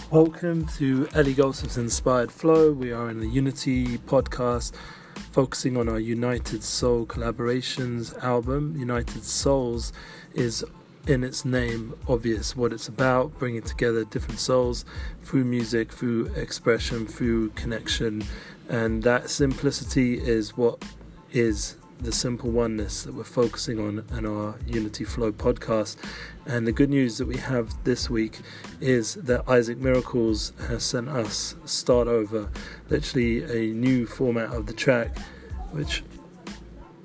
Welcome to Ellie Goldsmith's Inspired Flow. We are in the Unity podcast, focusing on our United Soul Collaborations album. United Souls is, in its name, obvious what it's about, bringing together different souls through music, through expression, through connection. And that simplicity is what is the simple oneness that we're focusing on in our Unity Flow podcast. And the good news that we have this week is that Isaac Miracles has sent us Start Over, literally a new format of the track, which,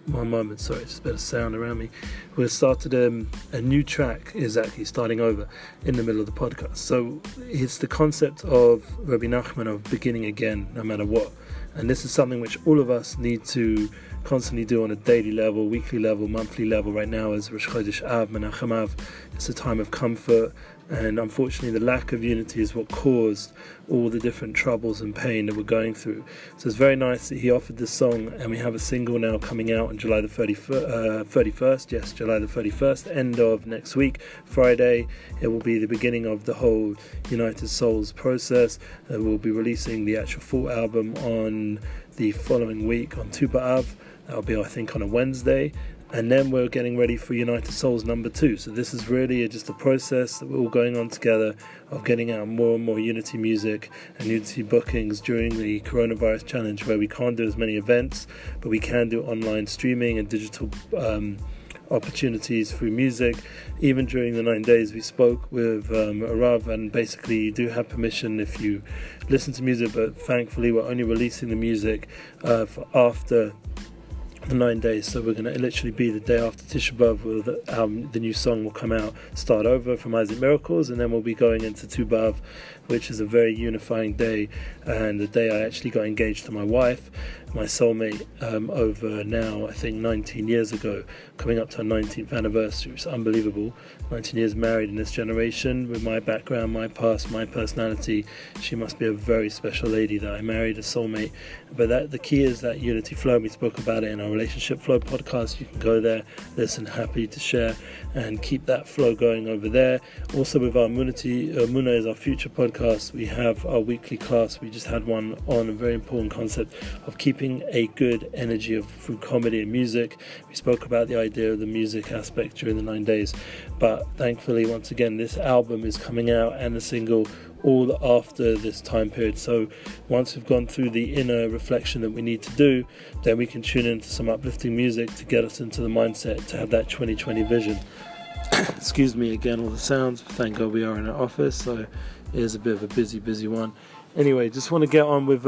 one moment, sorry, just a bit of sound around me. We started a new track, exactly, starting over in the middle of the podcast. So it's the concept of Rabbi Nachman of beginning again, no matter what. And this is something which all of us need to constantly do on a daily level, weekly level, monthly level. Right now as Rosh Chodesh Av, Menachem Av, it's a time of comfort, and unfortunately the lack of unity is what caused all the different troubles and pain that we're going through. So it's very nice that he offered this song, and we have a single now coming out on July the 31st, yes, July the 31st, end of next week, Friday. It will be the beginning of the whole United Souls process, and we'll be releasing the actual full album on the following week on Tu B'Av. That'll be, I think, on a Wednesday. And then we're getting ready for United Souls number 2. So this is really just a process that we're all going on together of getting out more and more Unity music and Unity bookings during the coronavirus challenge, where we can't do as many events, but we can do online streaming and digital opportunities through music. Even during the 9 days, we spoke with a Rav, and basically you do have permission if you listen to music, but thankfully we're only releasing the music for after the 9 days. So we're going to literally be the day after Tisha B'Av, where the new song will come out, Start Over, from Isaac Miracles, and then we'll be going into Tu B'Av, which is a very unifying day, and the day I actually got engaged to my wife, my soulmate, over now, I think 19 years ago, coming up to our 19th anniversary. It's unbelievable. 19 years married in this generation. With my background, my past, my personality, she must be a very special lady that I married, a soulmate. But the key is that Unity Flow. We spoke about it in our Relationship Flow podcast. You can go there, listen, happy to share and keep that flow going over there. Also with our Muna is our future podcast. We have our weekly class. We just had one on a very important concept of keeping a good energy through comedy and music. We spoke about the idea of the music aspect during the 9 days, but thankfully, once again, this album is coming out and the single all after this time period. So once we've gone through the inner reflection that we need to do, then we can tune into some uplifting music to get us into the mindset to have that 2020 vision. Excuse me again, all the sounds. Thank God we are in an office, so it is a bit of a busy one. Anyway, just want to get on with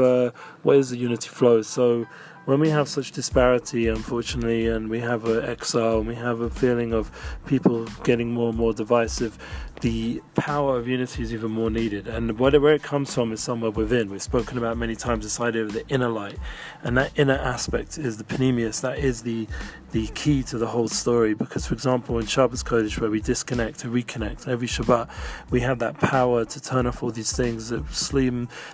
what is the Unity Flow. So when we have such disparity, unfortunately, and we have an exile, and we have a feeling of people getting more and more divisive, the power of unity is even more needed. And where it comes from is somewhere within. We've spoken about many times this idea of the inner light, and that inner aspect is the panemius. That is the key to the whole story. Because, for example, in Shabbos Kodesh, where we disconnect and reconnect, every Shabbat we have that power to turn off all these things that sleep,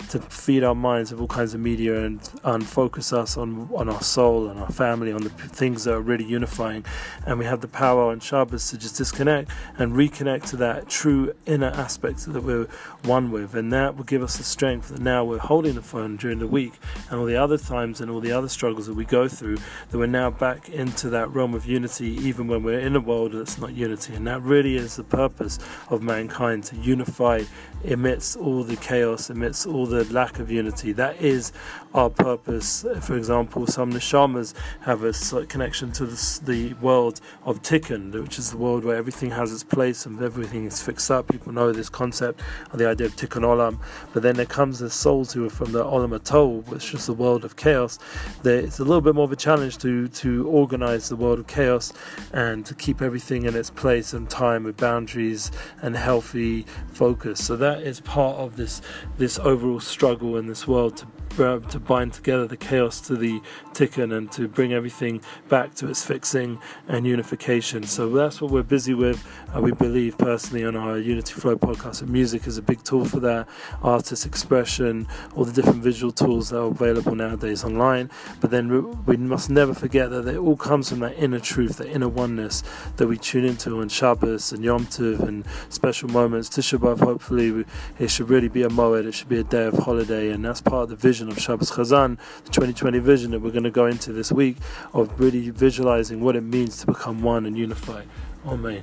to feed our minds with all kinds of media and focus us on our soul and our family, on the things that are really unifying. And we have the power on Shabbos to just disconnect and reconnect to that true inner aspect that we're one with, and that will give us the strength that now we're holding the phone during the week and all the other times and all the other struggles that we go through, that we're now back into that realm of unity, even when we're in a world that's not unity. And that really is the purpose of mankind, to unify amidst all the chaos, amidst all the lack of unity. That is our purpose. For example, some neshamas have a connection to the world of Tikkun, which is the world where everything has its place and everything is fixed up. People know this concept of the idea of Tikkun Olam. But then there comes the souls who are from the Olam Atol, which is the world of chaos. It's a little bit more of a challenge to organize the world of chaos and to keep everything in its place and time with boundaries and healthy focus. So that is part of this overall struggle in this world, to bind together the chaos to the Tikkun and to bring everything back to its fixing and unification. So that's what we're busy with. We believe personally on our Unity Flow podcast, and music is a big tool for that, artist expression, all the different visual tools that are available nowadays online. But then we must never forget that it all comes from that inner truth, that inner oneness that we tune into on Shabbos and Yom Tov and special moments. Tisha B'Av, hopefully it should really be a moed, it should be a day of holiday, and that's part of the vision of Shabbos Chazan, the 2020 vision that we're going to go into this week, of really visualizing what it means to become one and unify. Amen.